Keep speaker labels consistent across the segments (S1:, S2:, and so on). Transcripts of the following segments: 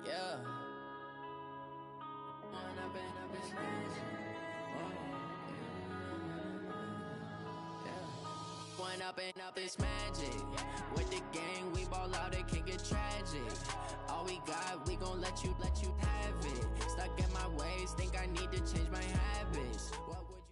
S1: Yeah. When I've been up this magic. When up this magic. With the gang, we ball out, it can get tragic. All we got, we gon' let you have it. Stuck in my ways, think I need to change my habits. What would you?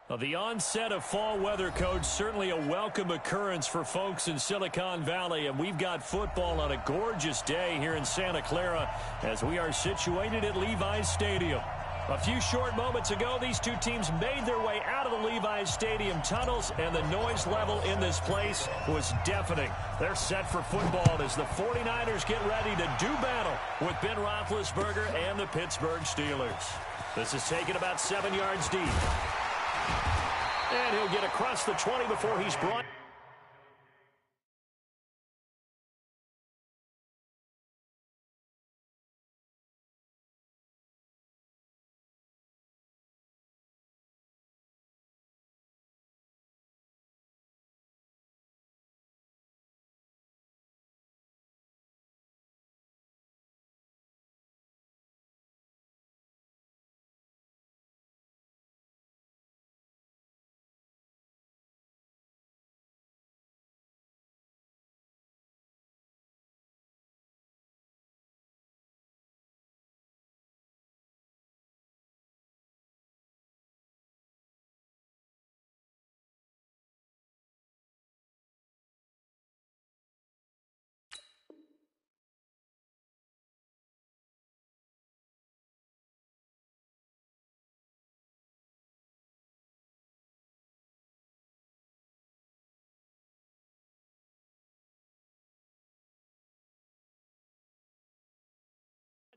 S2: Well, the onset of fall weather, Coach, certainly a welcome occurrence for folks in Silicon Valley, and we've got football on a gorgeous day here in Santa Clara as we are situated at Levi's Stadium. A few short moments ago, these two teams made their way out of the Levi's Stadium tunnels, and the noise level in this place was deafening. They're set for football as the 49ers get ready to do battle with Ben Roethlisberger and the Pittsburgh Steelers. This is taken about 7 yards deep. And he'll get across the 20 before he's brought.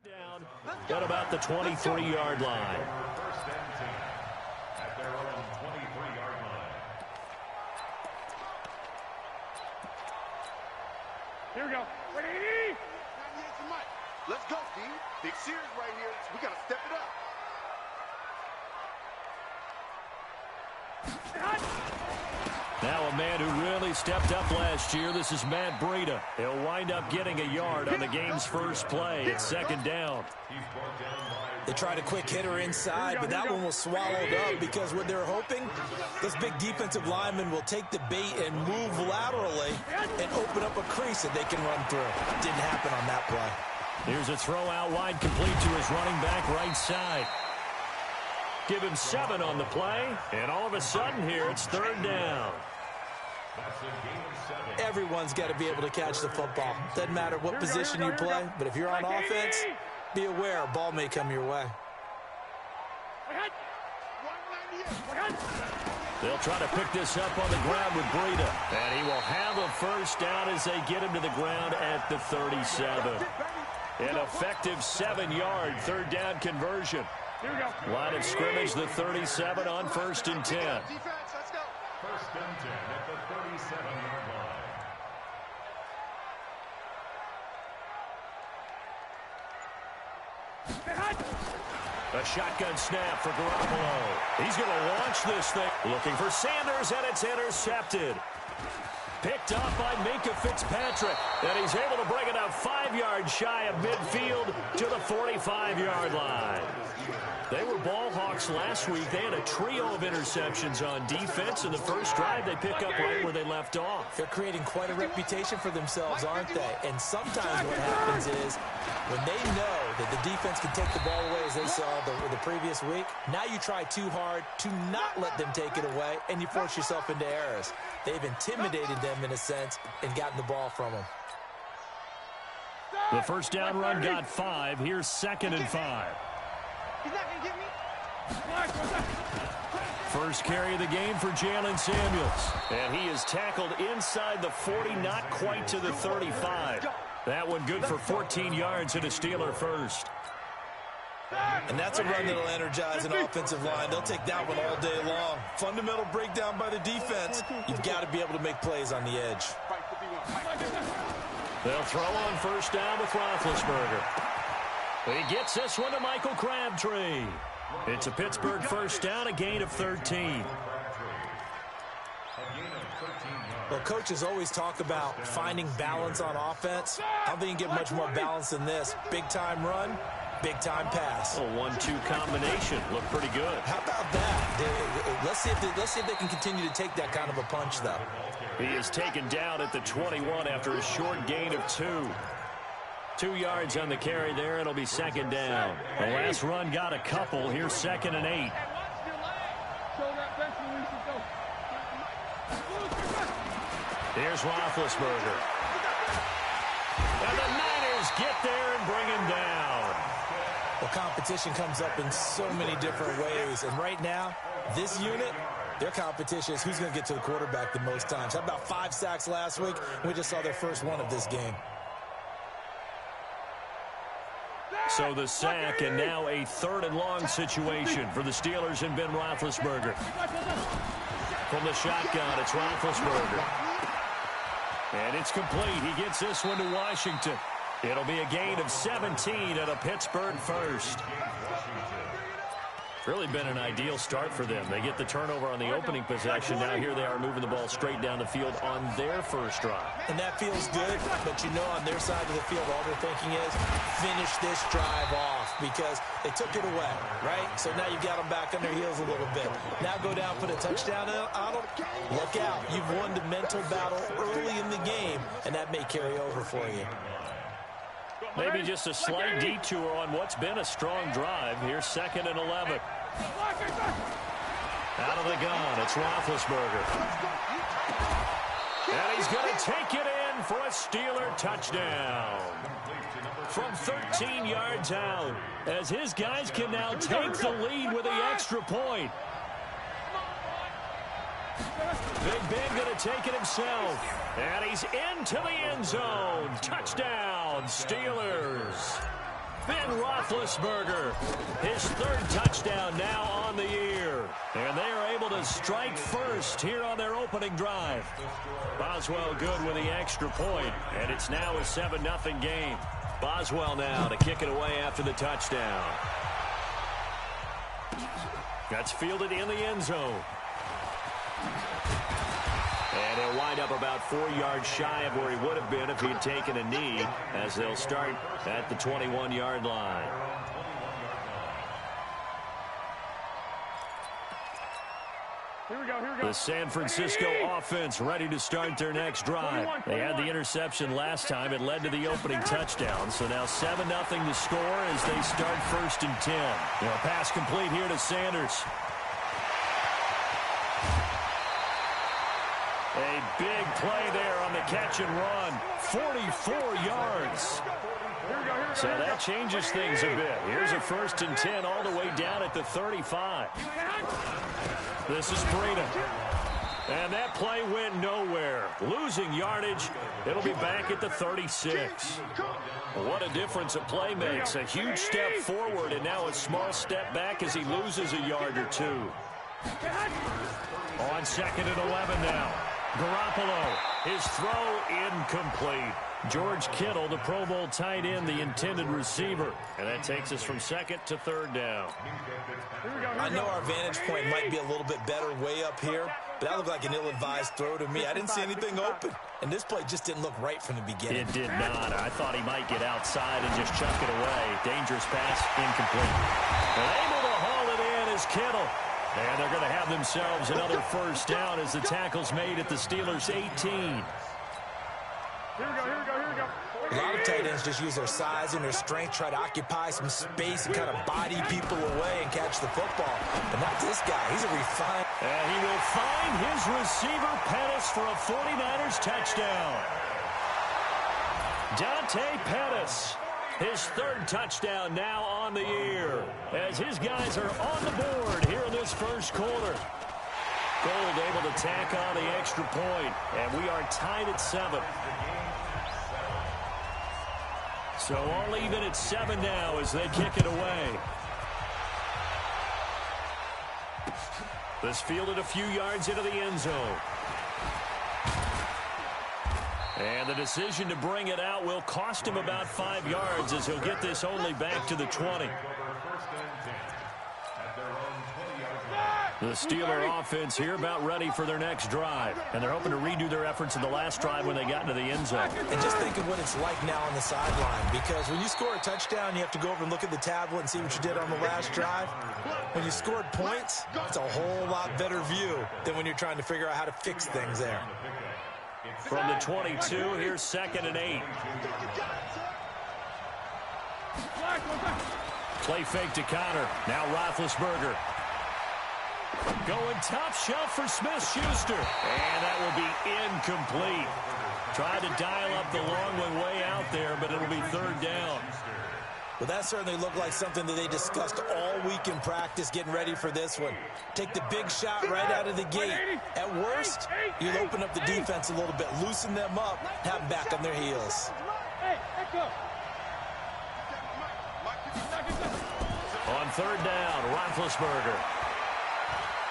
S2: Down at about the 23-yard line.
S3: First and 10 at their own 23-yard line.
S4: Here we go. Ready?
S5: Let's go, D. Big series right here. We got to step it up.
S2: Now a man who really stepped up last year. This is Matt Breida. He'll wind up getting a yard on the game's first play. It's second down.
S6: They tried a quick hitter inside, but that one was swallowed up because what they're hoping, this big defensive lineman will take the bait and move laterally and open up a crease that they can run through. Didn't happen on that play.
S2: Here's a throw out wide, complete to his running back right side. Give him 7 on the play, and all of a sudden here it's third down.
S6: Everyone's got to be able to catch the football. Doesn't matter what position you play, but if you're on offense, be aware a ball may come your way.
S2: They'll try to pick this up on the ground with Breida, and he will have a first down as they get him to the ground at the 37. An effective 7-yard third down conversion. Line of scrimmage, the 37 on first and 10.
S3: First and 10 at the 37-yard line.
S2: A shotgun snap for Garoppolo. He's going to launch this thing. Looking for Sanders, and it's intercepted. Picked off by Minkah Fitzpatrick, and he's able to bring it up 5 yards shy of midfield to the 45-yard line. They were ball hawks last week. They had a trio of interceptions on defense. In the first drive, they pick up right where they left off.
S6: They're creating quite a reputation for themselves, aren't they? And sometimes what happens is when they know that the defense can take the ball away, as they saw the previous week, now you try too hard to not let them take it away, and you force yourself into errors. They've intimidated them in a sense and gotten the ball from them.
S2: The first down run got 5. Here's second and 5.
S4: He's not going to get me.
S2: First carry of the game for Jalen Samuels. And he is tackled inside the 40, not quite to the 35. That one good for 14 yards and a Steeler first.
S6: And that's a run that'll energize an offensive line. They'll take that one all day long. Fundamental breakdown by the defense. You've got to be able to make plays on the edge.
S2: They'll throw on first down with Roethlisberger. He gets this one to Michael Crabtree. It's a Pittsburgh first down, a gain of 13.
S3: A gain of 13 yards.
S6: Well, coaches always talk about finding balance on offense. I don't think you can get much more balance than this. Big-time run, big-time pass.
S2: A 1-2 combination. Looked pretty good.
S6: How about that? Let's see if they can continue to take that kind of a punch, though.
S2: He is taken down at the 21 after a short gain of 2. 2 yards on the carry there. It'll be second down. The last run got a couple. Here's 2nd and 8. Here's Roethlisberger. And the Niners get there and bring him down.
S6: Well, competition comes up in so many different ways. And right now, this unit, their competition is who's going to get to the quarterback the most times. How about 5 sacks last week? We just saw their first one of this game.
S2: So the sack, and now a 3rd and long situation for the Steelers and Ben Roethlisberger. From the shotgun, it's Roethlisberger. And it's complete. He gets this one to Washington. It'll be a gain of 17 and a Pittsburgh first. Really been an ideal start for them. They get the turnover on the opening possession. Now here they are moving the ball straight down the field on their first drive.
S6: And that feels good, but you know on their side of the field all they're thinking is finish this drive off because they took it away, right? So now you've got them back on their heels a little bit. Now go down, put a touchdown on them. Look out. You've won the mental battle early in the game, and that may carry over for you.
S2: Maybe just a slight detour on what's been a strong drive. Here's 2nd and 11. Out of the gun, it's Roethlisberger. And he's going to take it in for a Steeler touchdown. From 13 yards out, as his guys can now take the lead with the extra point. Big Ben going to take it himself. And he's into the end zone. Touchdown, Steelers. Ben Roethlisberger, his 3rd touchdown now on the year. And they are able to strike first here on their opening drive. Boswell good with the extra point, and it's now a 7-0 game. Boswell now to kick it away after the touchdown. That's fielded in the end zone. And he'll wind up about 4 yards shy of where he would have been if he had taken a knee, as they'll start at the 21-yard line.
S4: Here we go.
S2: The San Francisco offense ready to start their next drive. They had the interception last time. It led to the opening touchdown. So now 7-0 to score as they start 1st and 10. Pass complete here to Sanders. A big play there on the catch and run. 44 yards. So that changes things a bit. Here's a 1st and 10 all the way down at the 35. This is Breida. And that play went nowhere. Losing yardage. It'll be back at the 36. What a difference a play makes. A huge step forward and now a small step back as he loses a yard or 2. On 2nd and 11 now. Garoppolo, his throw incomplete. George Kittle, the Pro Bowl tight end, the intended receiver. And that takes us from 2nd to 3rd down.
S6: I know our vantage point might be a little bit better way up here, but that looked like an ill-advised throw to me. I didn't see anything open. And this play just didn't look right from the beginning.
S2: It did not. I thought he might get outside and just chuck it away. Dangerous pass, incomplete. And able to haul it in is Kittle. And they're going to have themselves another 1st down as the tackle's made at the Steelers' 18.
S4: Here we go.
S6: A lot of tight ends just use their size and their strength, try to occupy some space and kind of body people away and catch the football. But not this guy. He's a refined.
S2: And he will find his receiver, Pettis, for a 49ers touchdown. Dante Pettis, his 3rd touchdown now on the year, as his guys are on the board here in this 1st quarter. Gold able to tack on the extra point, and we are tied at 7. So all even at 7 now as they kick it away. This fielded a few yards into the end zone. And the decision to bring it out will cost him about 5 yards as he'll get this only back to the 20. The Steeler offense here about ready for their next drive. And they're hoping to redo their efforts in the last drive when they got into the end zone.
S6: And just think of what it's like now on the sideline. Because when you score a touchdown, you have to go over and look at the tablet and see what you did on the last drive. When you scored points, it's a whole lot better view than when you're trying to figure out how to fix things there.
S2: From the 22, here's 2nd and 8. Play fake to Connor. Now Roethlisberger. Going top shelf for Smith-Schuster. And that will be incomplete. Tried to dial up the long one way out there, but it'll be 3rd down.
S6: Well, that certainly looked like something that they discussed all week in practice getting ready for this one. Take the big shot right out of the gate. At worst, you'll open up the defense a little bit, loosen them up, have them back on their heels.
S2: On 3rd down, Roethlisberger.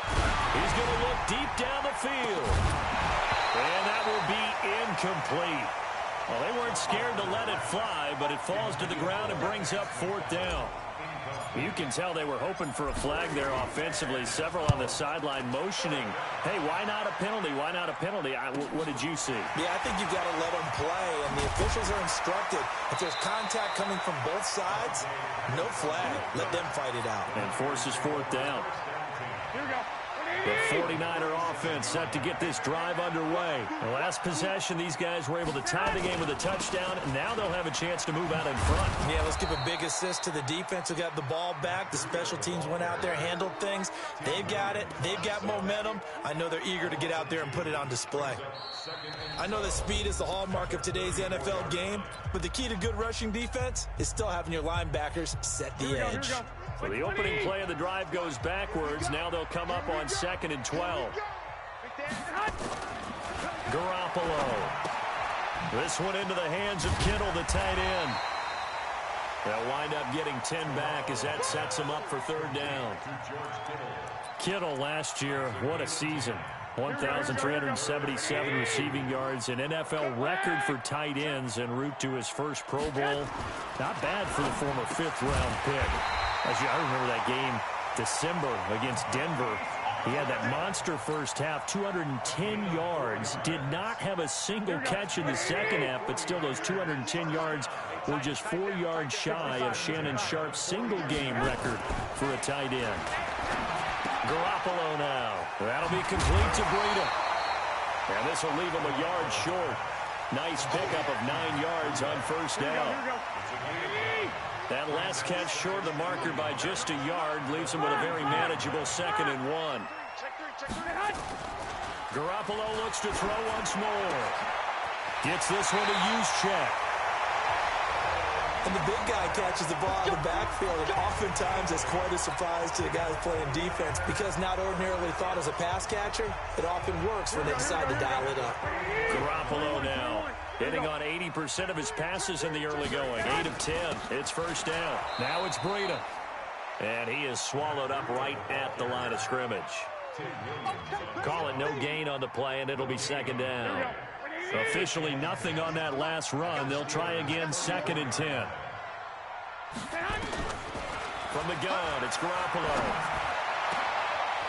S2: He's going to look deep down the field. And that will be incomplete. Well, they weren't scared to let it fly, but it falls to the ground and brings up 4th down. You can tell they were hoping for a flag there offensively. Several on the sideline motioning. Hey, why not a penalty? Why not a penalty? What did you see?
S6: Yeah, I think you've got to let them play, and the officials are instructed. If there's contact coming from both sides, no flag. Let them fight it out.
S2: And forces 4th down.
S4: Here we go.
S2: The 49er offense set to get this drive underway. The last possession, these guys were able to tie the game with a touchdown, and now they'll have a chance to move out in front.
S6: Yeah, let's give a big assist to the defense who got the ball back. The special teams went out there, handled things. They've got it. They've got momentum. I know they're eager to get out there and put it on display. I know that speed is the hallmark of today's NFL game, but the key to good rushing defense is still having your linebackers set the edge.
S2: So the opening play of the drive goes backwards. Now they'll come up on 2nd and 12. Garoppolo. This one into the hands of Kittle, the tight end. They'll wind up getting 10 back as that sets them up for 3rd down. Kittle last year, what a season. 1,377 receiving yards, an NFL record for tight ends en route to his first Pro Bowl. Not bad for the former 5th-round pick. I remember that game, December, against Denver. He had that monster first half, 210 yards. Did not have a single catch in the second half, but still those 210 yards were just 4 yards shy of Shannon Sharp's single-game record for a tight end. Garoppolo now. That'll be complete to Breida. And this will leave him a yard short. Nice pickup of 9 yards on 1st down. That last catch short of the marker by just a yard leaves him with a very manageable 2nd and 1. Garoppolo looks to throw once more. Gets this one to Juszczyk.
S6: And the big guy catches the ball out of the backfield, and oftentimes it's quite a surprise to the guys playing defense because not ordinarily thought as a pass catcher, it often works when they decide to dial it up.
S2: Garoppolo now hitting on 80% of his passes in the early going. 8 of 10. It's 1st down. Now it's Breida. And he is swallowed up right at the line of scrimmage. Call it no gain on the play, and it'll be 2nd down. Officially nothing on that last run. They'll try again 2nd and 10. From the gun, it's Garoppolo.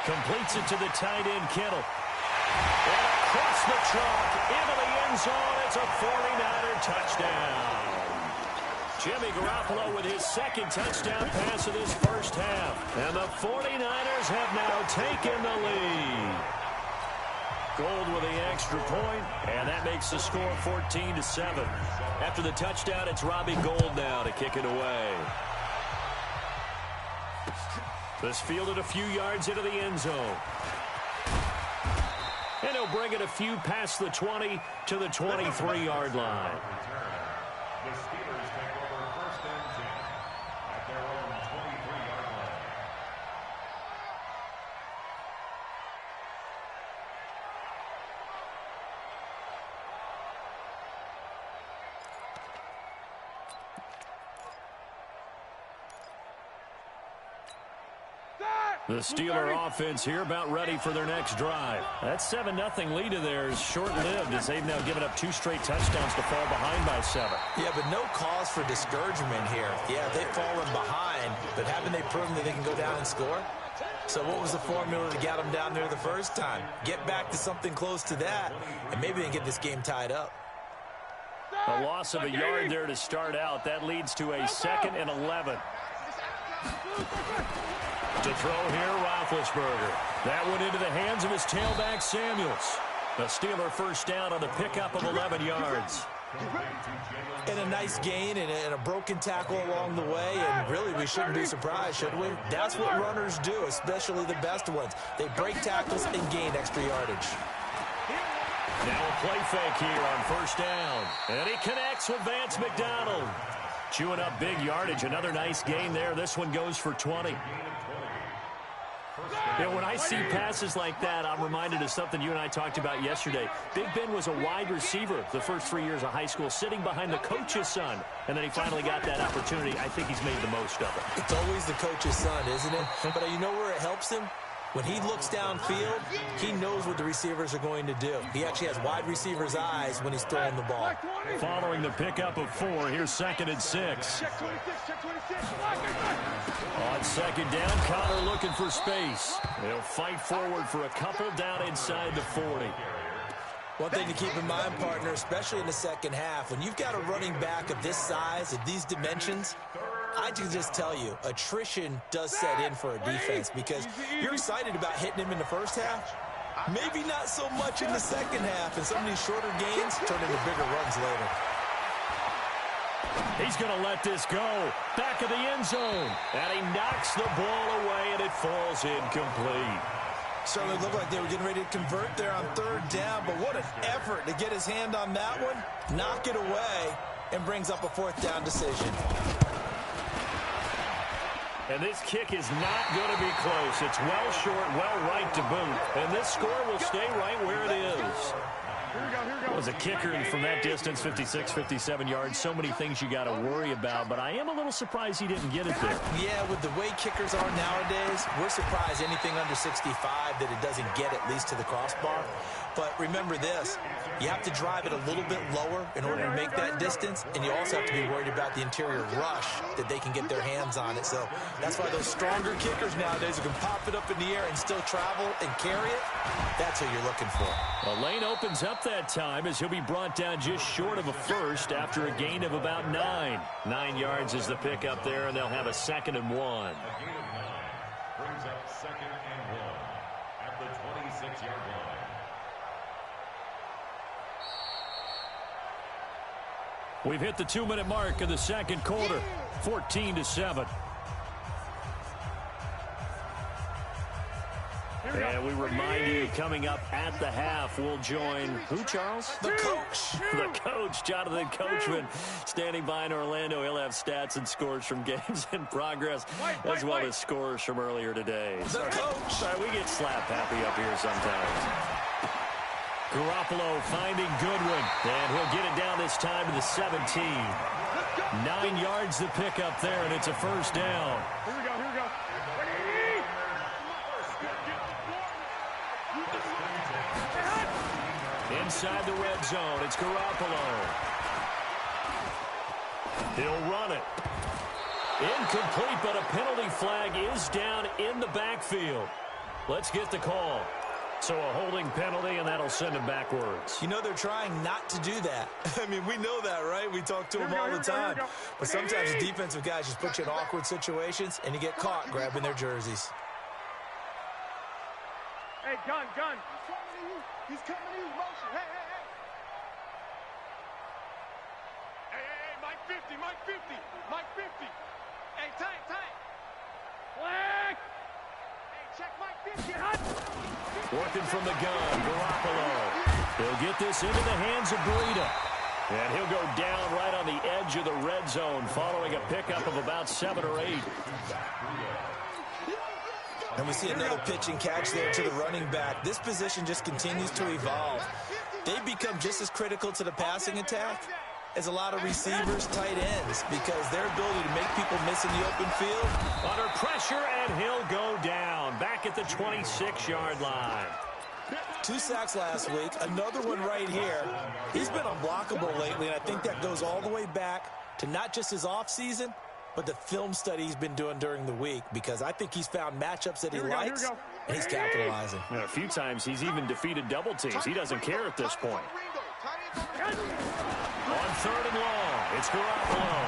S2: Completes it to the tight end, Kittle. And across the chalk, into the end zone. It's a 49er touchdown. Jimmy Garoppolo with his 2nd touchdown pass of this first half. And the 49ers have now taken the lead. Gold with the extra point, and that makes the score 14-7. After the touchdown, it's Robbie Gould now to kick it away. This fielded a few yards into the end zone. And he'll bring it a few past the 20 to the 23-yard line.
S3: The Steelers take over 1st and 10 at their own 23-yard line.
S2: The Steeler offense here about ready for their next drive. That 7-0 lead of theirs short-lived as they've now given up 2 straight touchdowns to fall behind by 7.
S6: Yeah, but no cause for discouragement here. Yeah, they've fallen behind, but haven't they proven that they can go down and score? So what was the formula to get them down there the first time? Get back to something close to that, and maybe they can get this game tied up.
S2: A loss of a yard there to start out. That leads to a 2nd and 11. To throw here, Roethlisberger. That went into the hands of his tailback, Samuels. A Steeler first down on the pickup of 11 yards.
S6: And a nice gain and a broken tackle along the way, and really we shouldn't be surprised, should we? That's what runners do, especially the best ones. They break tackles and gain extra yardage.
S2: Now a play fake here on first down. And he connects with Vance McDonald. Chewing up big yardage. Another nice gain there. This one goes for 20. Yeah, when I see passes like that, I'm reminded of something you and I talked about yesterday. Big Ben was a wide receiver the first 3 years of high school, sitting behind the coach's son. And then he finally got that opportunity. I think he's made the most of it.
S6: It's always the coach's son, isn't it? But you know where it helps him? When he looks downfield, he knows what the receivers are going to do. He actually has wide receivers' eyes when he's throwing the ball.
S2: Following the pickup of 4, here's 2nd and 6. On 2nd down, Connor looking for space. They'll fight forward for a couple down inside the 40.
S6: One thing to keep in mind, partner, especially in the second half, when you've got a running back of this size, of these dimensions, I can just tell you, attrition does set in for a defense because you're excited about hitting him in the first half. Maybe not so much in the second half, and some of these shorter gains turn into bigger runs later.
S2: He's going to let this go. Back of the end zone. And he knocks the ball away, and it falls incomplete.
S6: Certainly looked like they were getting ready to convert there on 3rd down, but what an effort to get his hand on that one, knock it away, and brings up a 4th down decision.
S2: And this kick is not going to be close. It's well short, well right to boot. And this score will stay right where it is. Was a kicker from that distance, 56, 57 yards. So many things you got to worry about, but I am a little surprised he didn't get it there.
S6: Yeah, with the way kickers are nowadays, we're surprised anything under 65 that it doesn't get at least to the crossbar. But remember this, you have to drive it a little bit lower in order to make that distance, and you also have to be worried about the interior rush that they can get their hands on it. So that's why those stronger kickers nowadays who can pop it up in the air and still travel and carry it, that's who you're looking for.
S2: The lane opens up that time as he'll be brought down just short of a first after a gain of about 9. 9 yards is the pickup there, and they'll have a 2nd and 1.
S3: Brings up 2nd and 1 at the 26-yard line.
S2: We've hit the 2-minute mark of the second quarter, 14-7. And we remind you, coming up at the half, we'll join who, Charles?
S6: The coach.
S2: The coach, Jonathan Coachman, standing by in Orlando. He'll have stats and scores from games in progress, as well as scores from earlier today.
S6: The coach.
S2: Sorry, we get slap happy up here sometimes. Garoppolo finding Goodwin, and he'll get it down this time to the 17. 9 yards to pick up there, and it's a first down.
S4: Here we go, here we go.
S2: Inside the red zone, it's Garoppolo. He'll run it. Incomplete, but a penalty flag is down in the backfield. Let's get the call. So a holding penalty, and that'll send him backwards.
S6: You know, they're trying not to do that. I mean, we know that, right? We talk to them all the time. But sometimes the defensive guys just put you in awkward situations, and you get caught grabbing their jerseys.
S4: Hey, gun.
S5: He's coming to you. Motion. Hey.
S4: Hey, Mike 50. Mike 50. Hey, tight. Flag. Hey, check Mike 50. Hot.
S2: Working from the gun, Garoppolo. He'll get this into the hands of Breida. And he'll go down right on the edge of the red zone following a pickup of about 7 or 8.
S6: And we see another pitch and catch there to the running back. This position just continues to evolve. They become just as critical to the passing attack as a lot of receivers, tight ends, because their ability to make people miss in the open field.
S2: Under pressure, and he'll go down. Back at the 26-yard line.
S6: 2 sacks last week, another one right here. He's been unblockable lately, and I think that goes all the way back to not just his offseason, but the film study he's been doing during the week, because I think he's found matchups that he likes, and he's capitalizing.
S2: And a few times he's even defeated double teams. He doesn't care at this point. On 3rd and long, it's Garoppolo.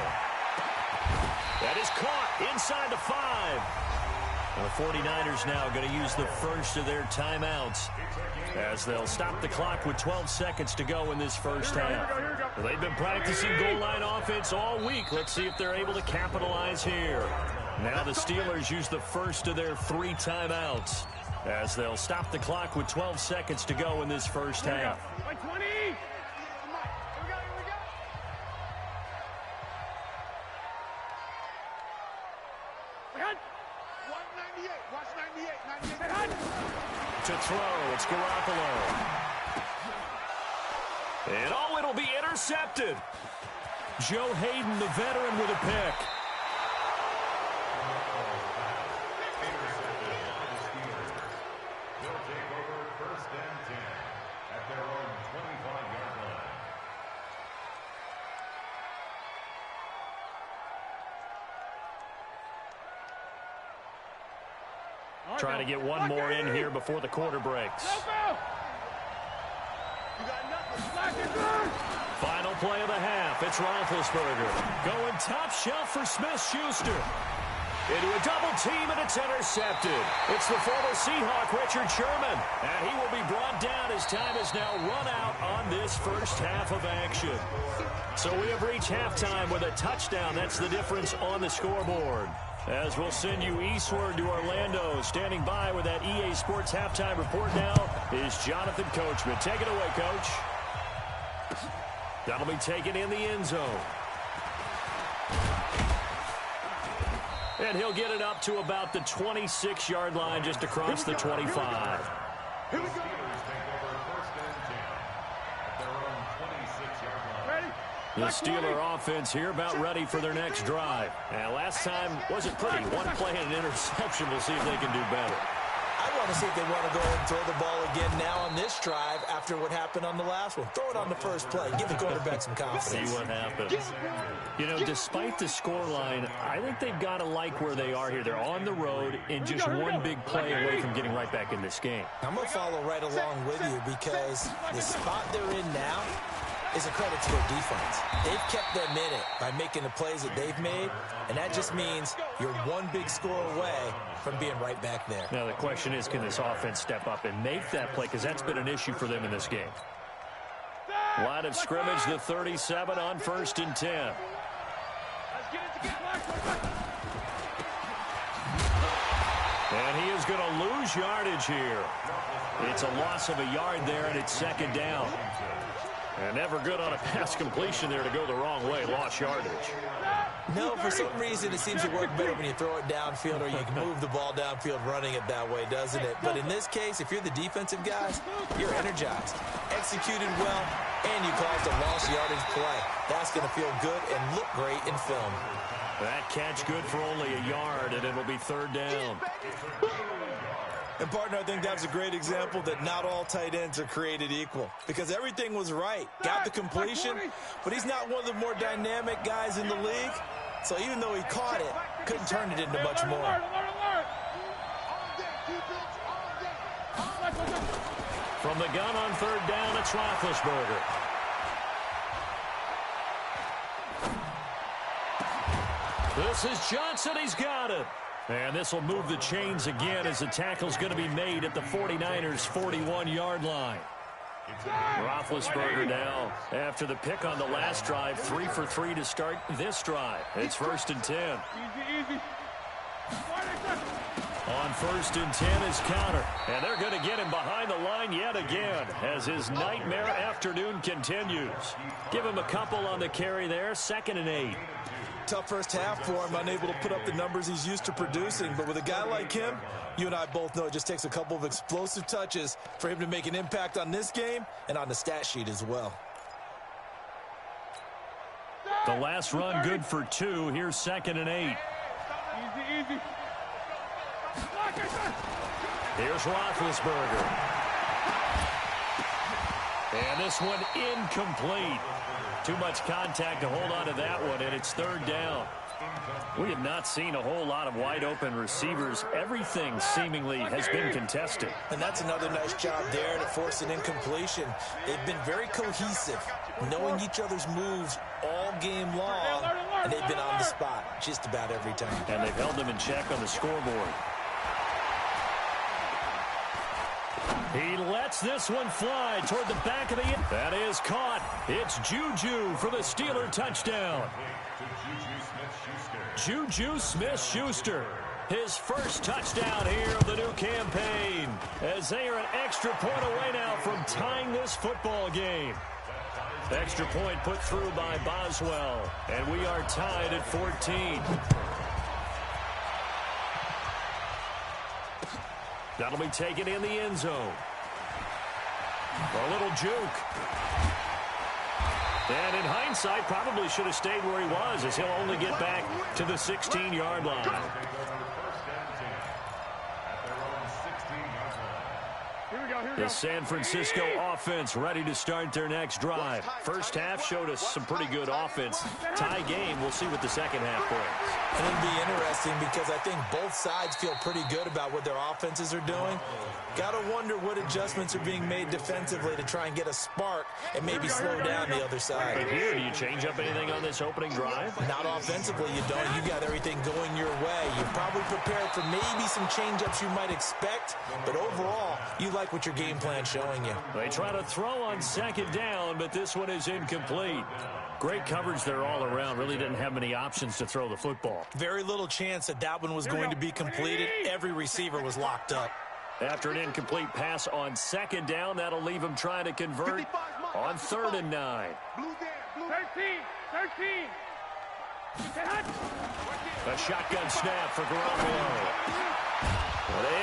S2: That is caught inside the 5. And the 49ers now going to use the first of their timeouts as they'll stop the clock with 12 seconds to go in this first half. Well, they've been practicing goal line offense all week. Let's see if they're able to capitalize here. Now the Steelers use the first of their 3 timeouts as they'll stop the clock with 12 seconds to go in this first half.
S4: 20.
S2: To throw, it's Garoppolo. And it'll be intercepted. Joe Hayden, the veteran, with a pick.
S3: They'll take over 1st and 10 at their own 25-yard line.
S2: Trying to get one more in here before the quarter breaks. Final play of the half. It's Roethlisberger going top shelf for Smith-Schuster. Into a double team, and it's intercepted. It's the former Seahawk, Richard Sherman. And he will be brought down as time has now run out on this first half of action. So we have reached halftime with a touchdown. That's the difference on the scoreboard. As we'll send you eastward to Orlando. Standing by with that EA Sports halftime report now is Jonathan Coachman. Take it away, Coach. That'll be taken in the end zone. And he'll get it up to about the 26-yard line just across the 25.
S3: Here we go. Steelers take over 1st and 10 at their own 26-yard line.
S2: The Steeler offense here about ready for their next drive. And last time wasn't pretty. One play and an interception. We'll see if they can do better.
S6: I want to see if they want to go and throw the ball again now on this drive after what happened on the last one. Throw it on the first play. Give the quarterback some confidence.
S2: See what happens. You know, despite the scoreline, I think they've got to like where they are here. They're on the road and just one big play away from getting right back in this game.
S6: I'm going to follow right along with you because the spot they're in now is a credit to their defense. They've kept them in it by making the plays that they've made, and that just means you're one big score away from being right back there.
S2: Now the question is, can this offense step up and make that play? Because that's been an issue for them in this game. Line of scrimmage, the 37 on 1st and 10. And he is going to lose yardage here. It's a loss of a yard there, and it's 2nd down. And never good on a pass completion there to go the wrong way. Lost yardage.
S6: No, for some reason it seems to work better when you throw it downfield or you can move the ball downfield running it that way, doesn't it? But in this case, if you're the defensive guys, you're energized, executed well, and you caused a lost yardage play. That's going to feel good and look great in film.
S2: That catch good for only a yard, and it'll be 3rd down.
S6: And, partner, I think that's a great example that not all tight ends are created equal because everything was right. Got the completion, but he's not one of the more dynamic guys in the league. So even though he caught it, couldn't turn it into much more.
S2: From the gun on 3rd down, it's Roethlisberger. This is Johnson. He's got it. And this will move the chains again as the tackle's going to be made at the 49ers' 41-yard line. Roethlisberger now, after the pick on the last drive, 3 for 3 to start this drive. It's 1st and 10.
S4: Easy.
S2: On 1st and 10 is Counter. And they're going to get him behind the line yet again as his nightmare afternoon continues. Give him a couple on the carry there, 2nd and 8.
S6: Tough first half for him, unable to put up the numbers he's used to producing. But with a guy like him, you and I both know it just takes a couple of explosive touches for him to make an impact on this game and on the stat sheet as well.
S2: The last run good for 2. Here's 2nd and 8.
S4: Easy.
S2: Here's Roethlisberger. And this one incomplete. Too much contact to hold on to that one, and it's 3rd down. We have not seen a whole lot of wide-open receivers. Everything seemingly has been contested.
S6: And that's another nice job there to force an incompletion. They've been very cohesive, knowing each other's moves all game long, and they've been on the spot just about every time.
S2: And they've held them in check on the scoreboard. He lets this one fly toward the back of the end. That is caught. It's Juju for the Steeler touchdown. Juju Smith-Schuster, his first touchdown here of the new campaign, as they are an extra point away now from tying this football game. Extra point put through by Boswell, and we are tied at 14. That'll be taken in the end zone. A little juke. And in hindsight, probably should have stayed where he was, as he'll only get back to the 16-yard line. The San Francisco offense ready to start their next drive. First half showed us some pretty good offense. Tie game, we'll see what the second half brings.
S6: And it'll be interesting because I think both sides feel pretty good about what their offenses are doing. Got to wonder what adjustments are being made defensively to try and get a spark and maybe slow down the other side.
S2: But here, do you change up anything on this opening drive?
S6: Not offensively, you don't. You got everything going your way. You're probably prepared for maybe some change-ups you might expect, but overall, you like what your game plan's showing you.
S2: They try to throw on second down, but this one is incomplete. Great coverage there all around. Really didn't have many options to throw the football.
S6: Very little chance that that one was going to be completed. Every receiver was locked up.
S2: After an incomplete pass on second down, that'll leave him trying to convert on 3rd and 9.
S4: 13.
S2: A shotgun snap for Garoppolo.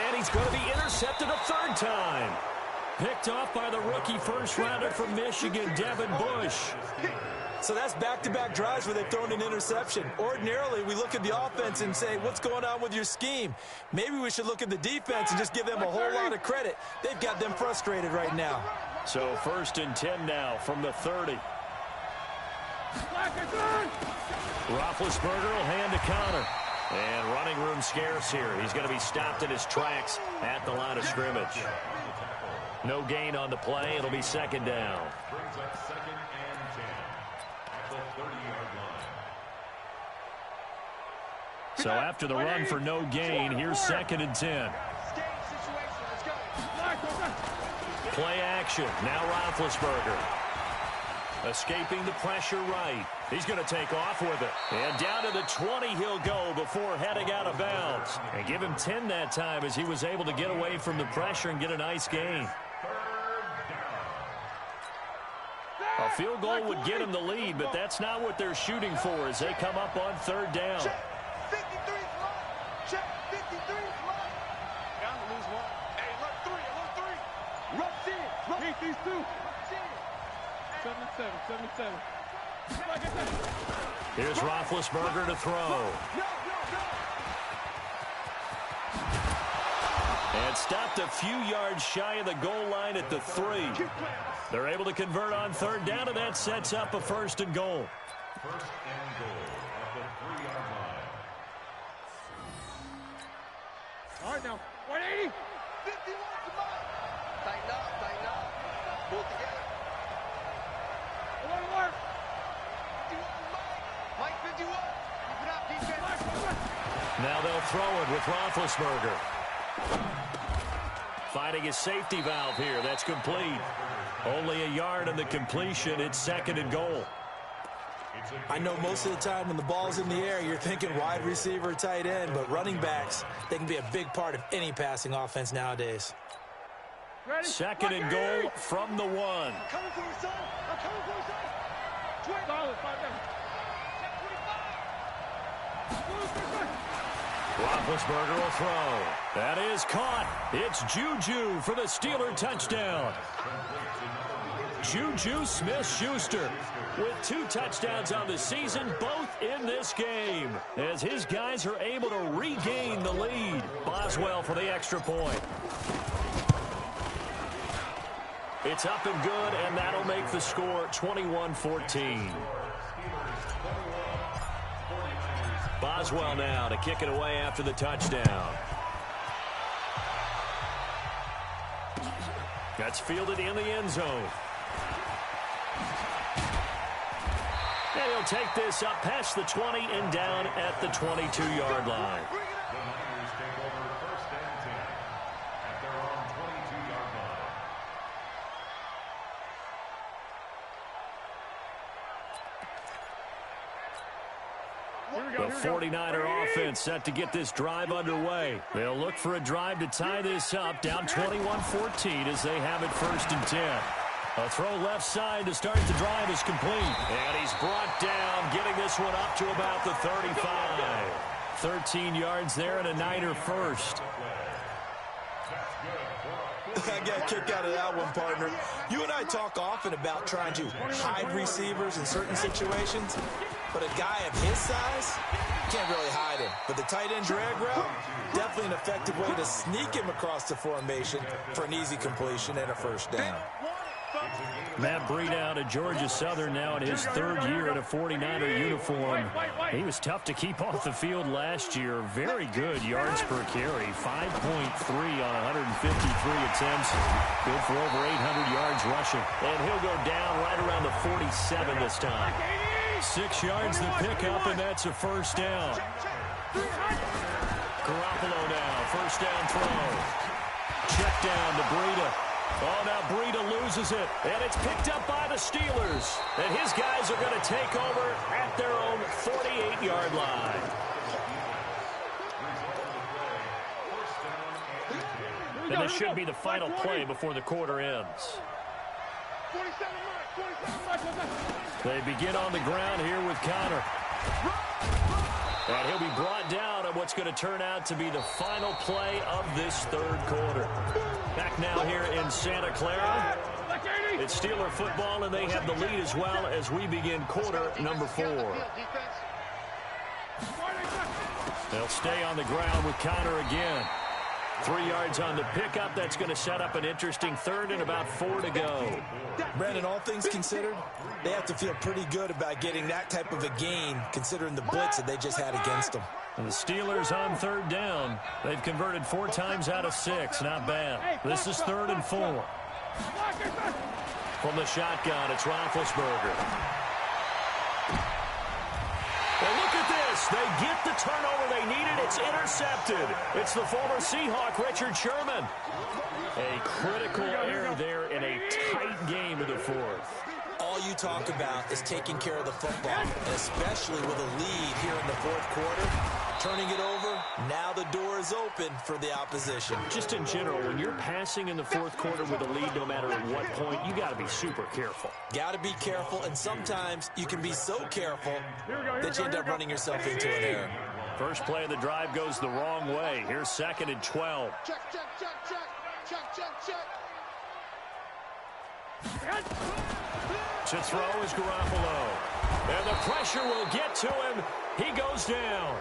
S2: And he's going to be intercepted a third time. Picked off by the rookie first-rounder from Michigan, Devin Bush.
S6: So that's back-to-back drives where they've thrown an interception. Ordinarily, we look at the offense and say, what's going on with your scheme? Maybe we should look at the defense and just give them a whole lot of credit. They've got them frustrated right now.
S2: So 1st and 10 now from the 30. Roethlisberger will hand to Connor. And running room scarce here. He's going to be stopped in his tracks at the line of scrimmage. No gain on the play. It'll be 2nd down.
S3: Brings up 2nd and 10 at the 30-yard line.
S2: So after the run for no gain, here's 2nd and 10. Play action. Now Roethlisberger. Escaping the pressure right. He's going to take off with it. And down to the 20 he'll go before heading out of bounds. And give him 10 that time as he was able to get away from the pressure and get a nice gain. A field goal would get him the lead, but that's not what they're shooting for as they come up on 3rd down.
S5: Check 53's low. Check 53's low. Down to lose one. Hey, look 3. Rush in.
S4: Beat these two. 7-7.
S2: Here's Roethlisberger to throw. And stopped a few yards shy of the goal line at the 3. They're able to convert on 3rd down, and that sets up a 1st and goal.
S3: 1st and goal at the 3-yard line.
S4: All right, now. 180.
S5: 51 to Mike. Tighten up. Pull together.
S4: Alert.
S5: 51 to Mike. Mike 51. Keep it up, defense.
S2: Now they'll throw it with Roethlisberger. Finding his safety valve here. That's complete. Only a yard on the completion. It's 2nd and goal.
S6: I know most of the time when the ball's in the air, you're thinking wide receiver, tight end, but running backs, they can be a big part of any passing offense nowadays.
S2: 2nd and goal from the 1.
S5: Coming for your son. I'm coming for your son. 20.
S4: Solid. 5 down.
S2: Roethlisberger will throw. That is caught. It's Juju for the Steeler touchdown. Juju Smith-Schuster with 2 touchdowns on the season, both in this game, as his guys are able to regain the lead. Boswell for the extra point. It's up and good, and that'll make the score 21-14. Boswell now to kick it away after the touchdown. That's fielded in the end zone. And he'll take this up past the 20 and down at the 22-yard line.
S3: The Niners take over first and 10 at their own 22-yard line.
S2: The 49er offense set to get this drive underway. They'll look for a drive to tie this up, down 21-14 as they have it first and 10. A throw left side to start the drive is complete. And he's brought down, getting this one up to about the 35. 13 yards there and a Niner first.
S6: I got a kick out of that one, partner. You and I talk often about trying to hide receivers in certain situations, but a guy of his size, can't really hide him. But the tight end drag route, definitely an effective way to sneak him across the formation for an easy completion and a first down.
S2: Matt Breida out of Georgia Southern now in his third year in a 49er uniform. He was tough to keep off the field last year. Very good yards per carry, 5.3 on 153 attempts. Good for over 800 yards rushing. And he'll go down right around the 47 this time. 6 yards the pickup, and that's a first down. Garoppolo now, first down throw. Check down to Breida. Oh, now Breida loses it, and it's picked up by the Steelers. And his guys are going to take over at their own 48-yard line. And this should be the final play before the quarter ends. They begin on the ground here with Connor. And he'll be brought down on what's going to turn out to be the final play of this third quarter. Back now here in Santa Clara. It's Steeler football, and they have the lead as well as we begin quarter number 4. They'll stay on the ground with Connor again. 3 yards on the pickup. That's going to set up an interesting third and about 4 to go.
S6: Brandon, all things considered, they have to feel pretty good about getting that type of a gain considering the blitz that they just had against them.
S2: And the Steelers on third down. They've converted 4 times out of 6. Not bad. This is 3rd and 4. From the shotgun, it's Roethlisberger. Well, look at this. They get the turnover they needed. It's intercepted. It's the former Seahawk, Richard Sherman. A critical error there in a tight game in the 4th.
S6: All you talk about is taking care of the football, and especially with a lead here in the 4th quarter. Turning it over, now the door is open for the opposition.
S2: Just in general, when you're passing in the 4th quarter with a lead, no matter at what point, you got to be super careful.
S6: Got to be careful, and sometimes you can be so careful that you end up running yourself into an error.
S2: First play of the drive goes the wrong way. Here's 2nd and 12.
S5: Check, check, check, check. Check, check, check.
S2: To throw is Garoppolo. And the pressure will get to him. He goes down.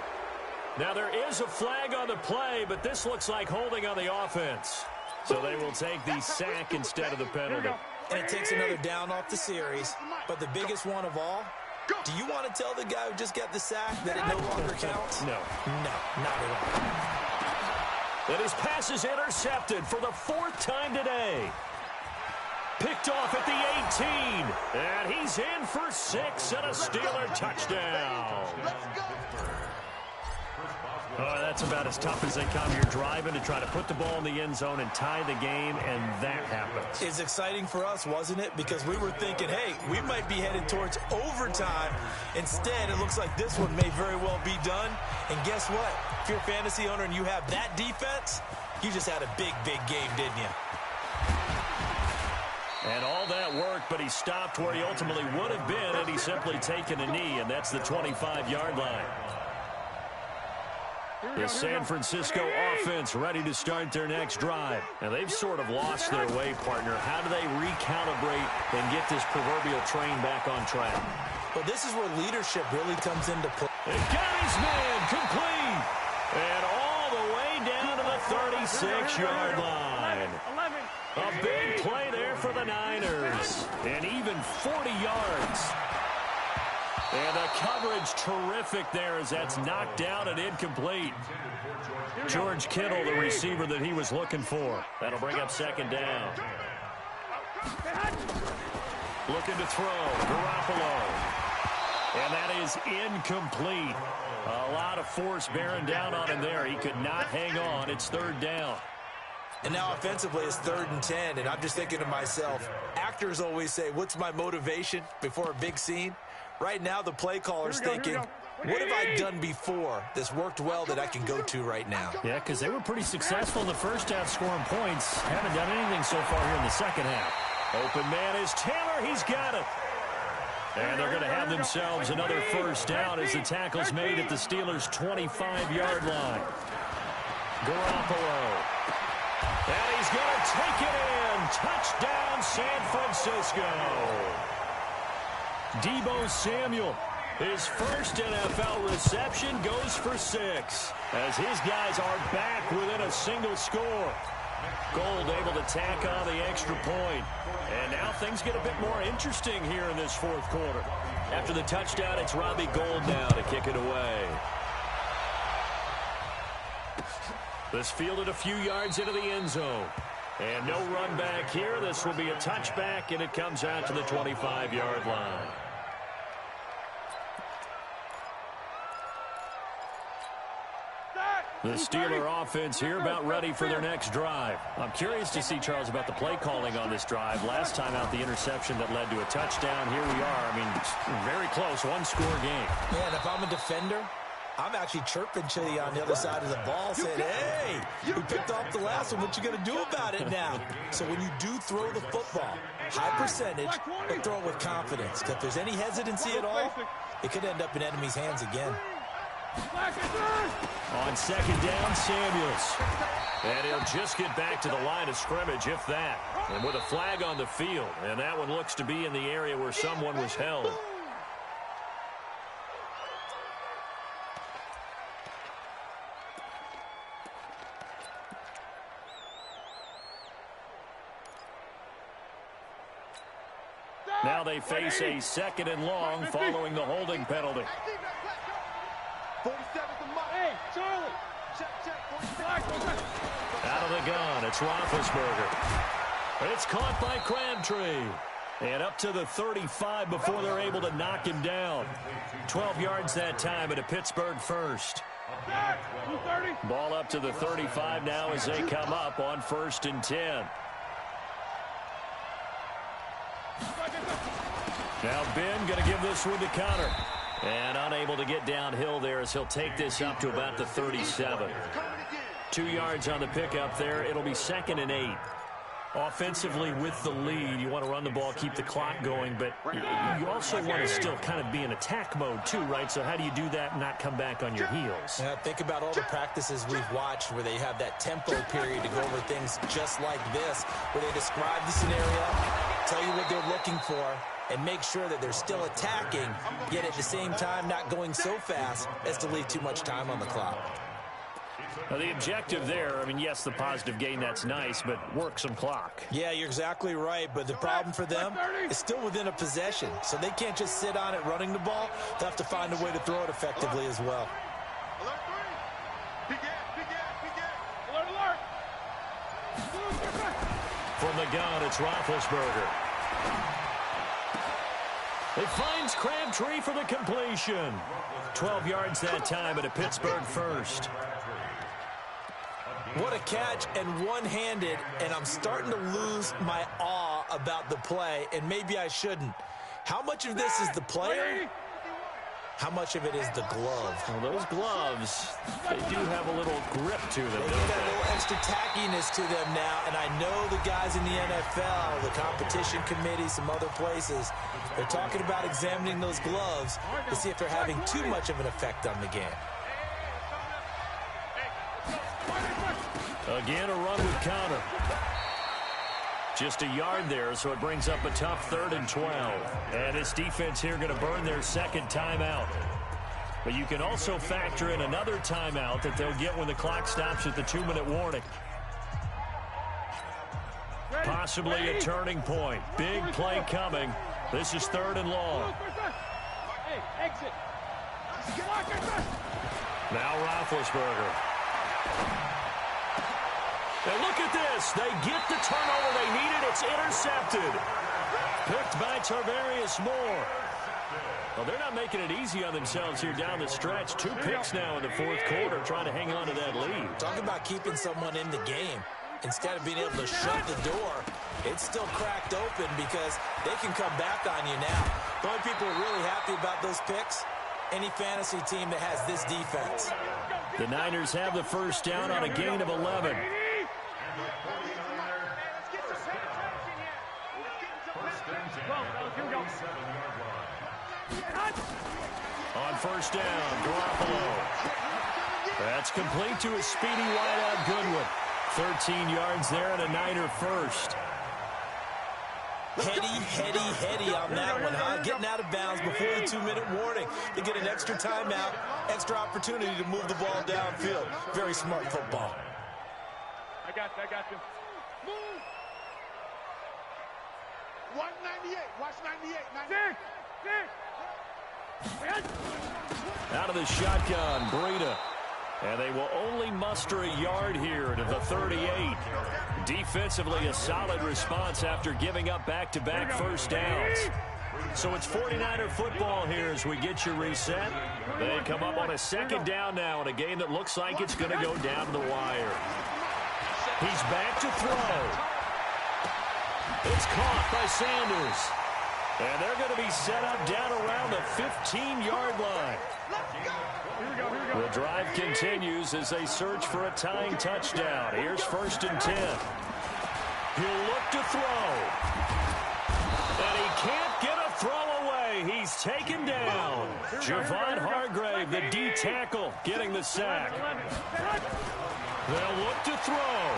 S2: Now there is a flag on the play, but this looks like holding on the offense. So they will take the sack instead of the penalty.
S6: And it takes another down off the series. But the biggest one of all, do you want to tell the guy who just got the sack that it no longer counts?
S2: No.
S6: No, not at all.
S2: And his pass is intercepted for the 4th time today. Picked off at the 18. And he's in for 6 and a Steeler touchdown. Oh, that's about as tough as they come. You're driving to try to put the ball in the end zone and tie the game, and that happens.
S6: It's exciting for us, wasn't it? Because we were thinking, hey, we might be headed towards overtime. Instead, it looks like this one may very well be done. And guess what? If you're a fantasy owner and you have that defense, you just had a big, big game, didn't you?
S2: And all that worked, but he stopped where he ultimately would have been had he simply taken a knee, and that's the 25-yard line. The San Francisco offense ready to start their next drive. And they've sort of lost their way, partner. How do they recalibrate and get this proverbial train back on track?
S6: Well, this is where leadership really comes into play.
S2: And got his man complete. And all the way down to the 36-yard line. A big play there for the Niners. And even 40 yards. And the coverage terrific there as that's knocked down and incomplete. George Kittle, the receiver that he was looking for. That'll bring up second down. Looking to throw. Garoppolo. And that is incomplete. A lot of force bearing down on him there. He could not hang on. It's third down.
S6: And now offensively it's 3rd and 10. And I'm just thinking to myself, actors always say, what's my motivation before a big scene? Right now the play caller's thinking, what have I done before that's worked well that I can go to right now?
S2: Yeah, because they were pretty successful in the first half scoring points. Haven't done anything so far here in the second half. Open man is Taylor. He's got it. And they're going to have themselves another first down as the tackle's made at the Steelers' 25-yard line. Garoppolo. And he's going to take it in. Touchdown, San Francisco. Deebo Samuel, his first NFL reception, goes for 6 as his guys are back within a single score. Gold able to tack on the extra point. And now things get a bit more interesting here in this fourth quarter. After the touchdown, it's Robbie Gould now to kick it away. This fielded a few yards into the end zone. And no run back here. This will be a touchback, and it comes out to the 25-yard line. The Steeler offense here about ready for their next drive. I'm curious to see, Charles, about the play calling on this drive. Last time out, the interception that led to a touchdown. Here we are. I mean, very close, one-score game.
S6: Yeah, and if I'm a defender, I'm actually chirping Chili on the other side of the ball saying, hey, we picked off the last one. What you going to do about it now? So when you do throw the football, high percentage, but throw it with confidence. If there's any hesitancy at all, it could end up in enemy's hands again.
S2: On second down, Samuels. And he'll just get back to the line of scrimmage, if that. And with a flag on the field. And that one looks to be in the area where someone was held. Now they face a 2nd and long following the holding penalty.
S5: 47 to Mike. Hey, Charlie. Check.
S2: Out of the gun, it's Roethlisberger. It's caught by Crabtree. And up to the 35 before they're able to knock him down. 12 yards that time at a Pittsburgh first. Ball up to the 35 now as they come up on 1st and 10. Now Ben going to give this one to Connor. And unable to get downhill there as he'll take this up to about the 37. 2 yards on the pickup there. It'll be 2nd and 8. Offensively with the lead, you want to run the ball, keep the clock going, but you also want to still kind of be in attack mode too, right? So how do you do that and not come back on your heels?
S6: Yeah, think about all the practices we've watched where they have that tempo period to go over things just like this, where they describe the scenario, tell you what they're looking for, and make sure that they're still attacking, yet at the same time not going so fast as to leave too much time on the clock.
S2: Now the objective there, I mean, yes, the positive gain, that's nice, but work some clock.
S6: Yeah, you're exactly right, but the problem for them is still within a possession, so they can't just sit on it running the ball. They'll have to find a way to throw it effectively as well.
S5: Alert.
S2: From the gun, it's Roethlisberger. It finds Crabtree for the completion. 12 yards that time at a Pittsburgh first.
S6: What a catch, and one-handed, and I'm starting to lose my awe about the play, and maybe I shouldn't. How much of this is the player? How much of it is the glove?
S2: Well, those gloves, they do have a little grip to them,
S6: They
S2: don't
S6: got a
S2: they?
S6: little extra tackiness to them now, and I know the guys in the NFL, the competition committee, some other places, they're talking about examining those gloves to see if they're having too much of an effect on the game.
S2: Again, a run with Connor. Just a yard there, so it brings up a tough 3rd and 12. And this defense here going to burn their 2nd timeout. But you can also factor in another timeout that they'll get when the clock stops at the 2-minute warning. Possibly a turning point. Big play coming. This is 3rd and long.
S4: Exit.
S2: Now Roethlisberger. And look at this. They get the turnover they needed. It's intercepted. Picked by Tarvarius Moore. Well, they're not making it easy on themselves here down the stretch. 2 picks now in the 4th quarter trying to hang on to that lead.
S6: Talk about keeping someone in the game. Instead of being able to shut the door, it's still cracked open because they can come back on you now. The only people who are really happy about those picks, any fantasy team that has this defense.
S2: The Niners have the first down on a gain of 11. On first down, Garoppolo. That's complete to a speedy wideout Goodwin. 13 yards there and a Niner first. Heady on that one, huh? Getting out of bounds before the 2-minute warning. They get an extra timeout, extra opportunity to move the ball downfield. Very smart football.
S4: I got you. Move.
S5: 198. Watch 98. 98.
S2: Out of the shotgun, Breida. And they will only muster a yard here to the 38. Defensively, a solid response after giving up back-to-back first downs. So it's 49er football here as we get your reset. They come up on a second down now in a game that looks like it's going to go down to the wire. He's back to throw. It's caught by Sanders. And they're going to be set up down around the 15-yard line. The drive continues as they search for a tying touchdown. Here's 1st and 10. He'll look to throw. And he can't get a throw away. He's taken down. Javon Hargrave, the D tackle, getting the sack. They'll look to throw.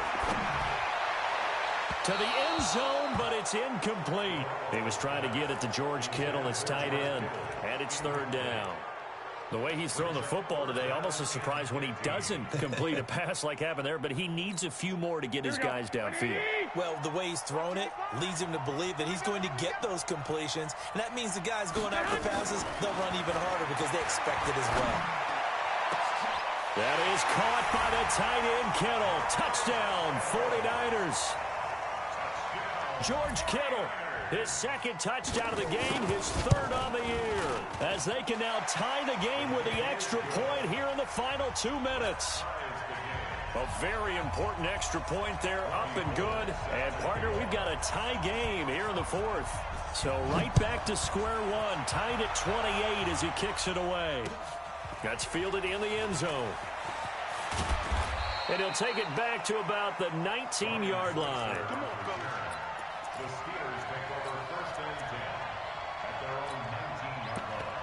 S2: To the end zone, but it's incomplete. He was trying to get it to George Kittle, his tight end, and it's 3rd down. The way he's thrown the football today, almost a surprise when he doesn't complete a pass like happened there, but he needs a few more to get his guys downfield.
S6: Well, the way he's thrown it leads him to believe that he's going to get those completions, and that means the guys going after passes, they'll run even harder because they expect it as well.
S2: That is caught by the tight end, Kittle. Touchdown, 49ers. George Kittle, his 2nd touchdown of the game, his 3rd on the year. As they can now tie the game with the extra point here in the final 2 minutes. A very important extra point there, up and good. And, partner, we've got a tie game here in the 4th. So right back to square one, tied at 28 as he kicks it away. That's fielded in the end zone. And he'll take it back to about the 19-yard line.
S3: The Steelers take over 1st and 10 at their own 19-yard line.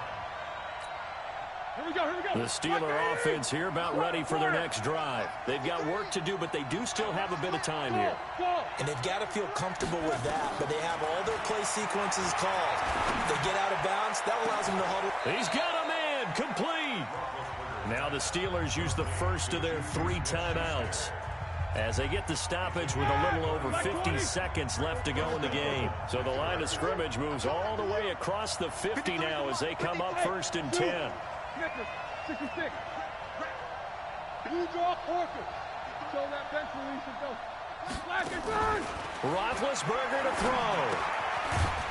S4: Here we go.
S2: The Steeler offense here about ready for their next drive. They've got work to do, but they do still have a bit of time here.
S6: And they've got to feel comfortable with that, but they have all their play sequences called. If they get out of bounds, that allows them to huddle.
S2: He's got a man, complete. Now the Steelers use the first of their 3 timeouts as they get the stoppage with a little over 50 seconds left to go in the game. So the line of scrimmage moves all the way across the 50 now as they come up 1st and 10.
S4: 66. You draw Porter. Show that bench release and go. Black and burn.
S2: Roethlisberger to throw.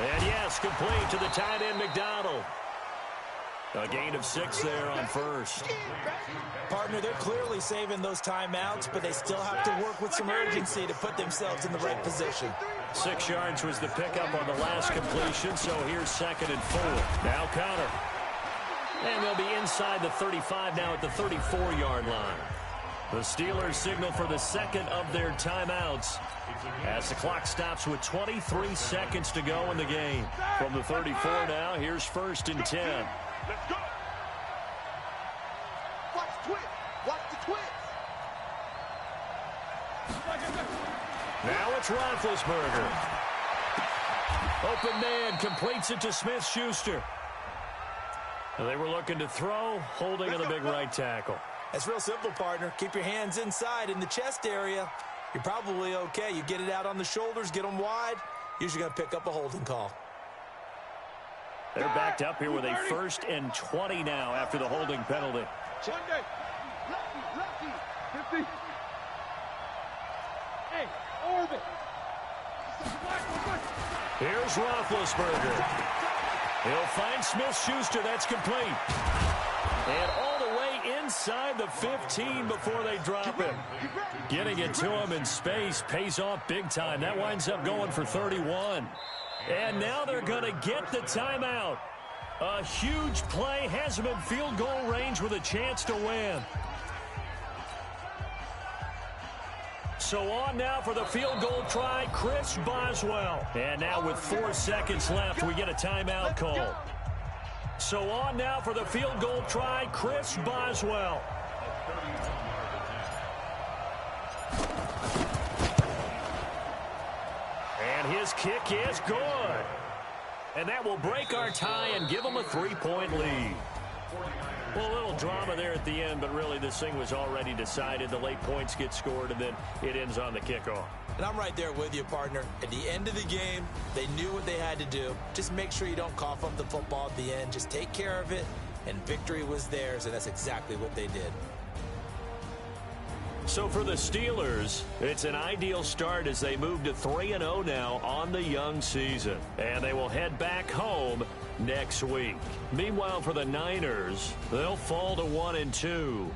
S2: And yes, complete to the tight end McDonald. A gain of 6 there on first.
S6: Partner, they're clearly saving those timeouts, but they still have to work with some urgency to put themselves in the right position.
S2: 6 yards was the pickup on the last completion, so here's 2nd and 4. Now Connor. And they'll be inside the 35 now at the 34-yard line. The Steelers signal for the 2nd of their timeouts as the clock stops with 23 seconds to go in the game. From the 34 now, here's 1st and 10.
S5: Let's go. Watch the twist. Watch the twist.
S2: Now it's Roethlisberger. Open man completes it to Smith-Schuster. They were looking to throw, holding on the big right tackle.
S6: That's real simple, partner. Keep your hands inside in the chest area. You're probably okay. You get it out on the shoulders, get them wide. Usually going to pick up a holding call.
S2: They're backed up here with a 1st and 20 now after the holding penalty.
S4: Sunday. Lefty. 50. Hey, orbit.
S2: Here's Roethlisberger. He'll find Smith-Schuster. That's complete. And all the way inside the 15 before they drop him. Getting it to him in space pays off big time. That winds up going for 31. And now they're going to get the timeout. A huge play has him in field goal range with a chance to win. So on now for the field goal try, Chris Boswell. And now with 4 seconds left, we get a timeout call. So on now for the field goal try, Chris Boswell. And his kick is good. And that will break our tie and give them a 3-point lead. Well, a little drama there at the end, but really this thing was already decided. The late points get scored, and then it ends on the kickoff.
S6: And I'm right there with you, partner. At the end of the game, they knew what they had to do. Just make sure you don't cough up the football at the end. Just take care of it, and victory was theirs, and that's exactly what they did.
S2: So for the Steelers, it's an ideal start as they move to 3-0 now on the young season. And they will head back home next week. Meanwhile, for the Niners, they'll fall to 1-2.